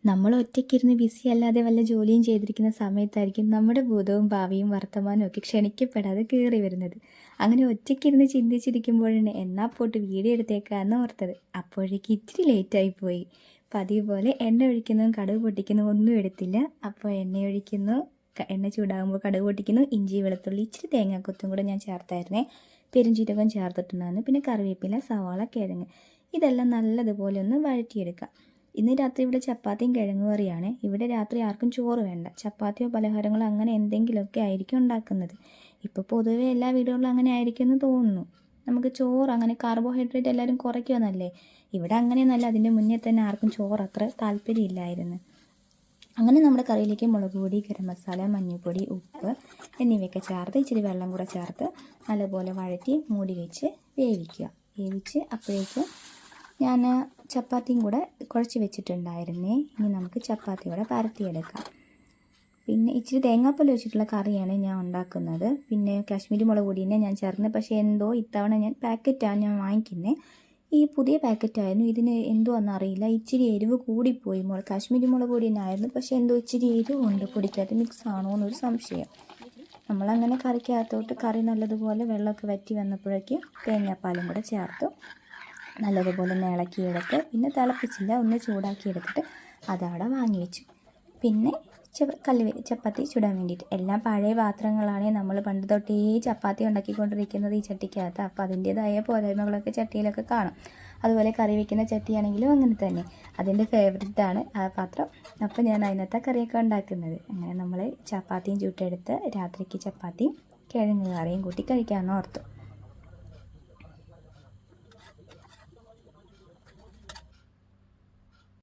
നമ്മൾ ഒറ്റയ്ക്കിരുന്ന് ബിസി അല്ലാതെ വല്ല ജോലിയും ചെയ്തിരിക്കുന്ന സമയത്തായിരിക്കും നമ്മുടെ ഭൂതവും ഭാവിയും വർത്തമാനവും ഒക്കെ ക്ഷണിക്കപ്പെടാതെ കയറി വരുന്നത്. അങ്ങനെ ഒറ്റയ്ക്കിരുന്ന് ചിന്തിച്ചിരിക്കുമ്പോഴാണ് എന്നാൽ പോട്ട് വീഡിയോ എടുത്തേക്കാന്ന് ഓർത്തത്. അപ്പോഴേക്ക് ഇത്തിരി ലേറ്റായിപ്പോയി. പതിവ് പോലെ എണ്ണ ഒഴിക്കുന്നതും കടുക് പൊട്ടിക്കുന്നതും ഒന്നും എടുത്തില്ല. അപ്പോൾ എണ്ണ ഒഴിക്കുന്നു, എണ്ണ ചൂടാകുമ്പോൾ കടുക് പൊട്ടിക്കുന്നു, ഇഞ്ചി വെളുത്തുള്ളി ഇച്ചിരി തേങ്ങാക്കൊത്തും കൂടെ ഞാൻ ചേർത്തായിരുന്നേ. പെരുംജീരകം ചേർത്തിട്ടുണ്ടായിരുന്നു. പിന്നെ കറിവേപ്പില, സവാള, കിഴങ്ങ് ഇതെല്ലാം നല്ലതുപോലെ ഒന്ന് വഴറ്റിയെടുക്കാം. ഇന്ന് രാത്രി ഇവിടെ ചപ്പാത്തിയും കിഴങ്ങ് കറിയാണ്. ഇവിടെ രാത്രി ആർക്കും ചോറ് വേണ്ട. ചപ്പാത്തിയോ പലഹാരങ്ങളോ അങ്ങനെ എന്തെങ്കിലുമൊക്കെ ആയിരിക്കും ഉണ്ടാക്കുന്നത്. ഇപ്പോൾ പൊതുവേ എല്ലാ വീടുകളിലും അങ്ങനെ ആയിരിക്കും എന്ന് തോന്നുന്നു. നമുക്ക് ചോറ് അങ്ങനെ കാർബോഹൈഡ്രേറ്റ് എല്ലാവരും കുറയ്ക്കുമെന്നല്ലേ. ഇവിടെ അങ്ങനെയൊന്നല്ല. അതിൻ്റെ മുന്നേ തന്നെ ആർക്കും ചോറ് അത്ര താല്പര്യമില്ലായിരുന്നു. അങ്ങനെ നമ്മുടെ കറിയിലേക്ക് മുളക് പൊടി, ഗരം മസാല, മഞ്ഞൾപ്പൊടി, ഉപ്പ് എന്നിവയൊക്കെ ചേർത്ത് ഇച്ചിരി വെള്ളം കൂടെ ചേർത്ത് നല്ലപോലെ വഴറ്റി മൂടി വെച്ച് വേവിച്ച് അപ്പോഴേക്കും ഞാൻ ചപ്പാത്തിയും കൂടെ കുഴച്ച് വെച്ചിട്ടുണ്ടായിരുന്നേ. ഇനി നമുക്ക് ചപ്പാത്തി കൂടെ പരത്തിയെടുക്കാം. പിന്നെ ഇച്ചിരി തേങ്ങാപ്പാൽ വെച്ചിട്ടുള്ള കറിയാണ് ഞാൻ ഉണ്ടാക്കുന്നത്. പിന്നെ കാശ്മീരി മുളക് പൊടി തന്നെ ഞാൻ ചേർക്കുന്നത്. പക്ഷേ എന്തോ ഇത്തവണ ഞാൻ പാക്കറ്റാണ് ഞാൻ വാങ്ങിക്കുന്നത്. ഈ പുതിയ പാക്കറ്റായിരുന്നു. ഇതിന് എന്തോ എന്നറിയില്ല, ഇച്ചിരി എരിവ് കൂടിപ്പോയി. കാശ്മീരി മുളക് പൊടി തന്നെ ആയിരുന്നു, പക്ഷേ എന്തോ ഇച്ചിരി എരിവുണ്ട്. പൊടിക്കകത്ത് മിക്സ് ആണോ എന്നൊരു സംശയം. നമ്മളങ്ങനെ കറിക്കകത്തോട്ട് കറി നല്ലതുപോലെ വെള്ളമൊക്കെ വറ്റി വന്നപ്പോഴേക്കും തേങ്ങാപ്പാലും കൂടെ ചേർത്തു നല്ലതുപോലെ ഒന്ന് ഇളക്കിയെടുത്ത്, പിന്നെ തിളപ്പിച്ചില്ല, ഒന്ന് ചൂടാക്കിയെടുത്തിട്ട് അതവിടെ വാങ്ങി വെച്ചു. പിന്നെ ചപ്പാത്തി ചുടാൻ വേണ്ടിയിട്ട് എല്ലാം പഴയ പാത്രങ്ങളാണ്. നമ്മൾ പണ്ട് തൊട്ടേ ചപ്പാത്തി ഉണ്ടാക്കിക്കൊണ്ടിരിക്കുന്നത് ഈ ചട്ടിക്കകത്ത്. അപ്പോൾ അതിൻ്റേതായ പോരായ്മകളൊക്കെ ചട്ടിയിലൊക്കെ കാണും. അതുപോലെ കറി വയ്ക്കുന്ന ചട്ടിയാണെങ്കിലും അങ്ങനെ തന്നെ. അതിൻ്റെ ഫേവറേറ്റാണ് ആ പാത്രം. അപ്പോൾ ഞാൻ അതിനകത്ത് കറിയൊക്കെ ഉണ്ടാക്കുന്നത്. അങ്ങനെ നമ്മൾ ചപ്പാത്തിയും ചുട്ടെടുത്ത് രാത്രിക്ക് ചപ്പാത്തിയും കിഴങ്ങ് കറിയും കൂട്ടി കഴിക്കാമെന്ന് ഓർത്തു.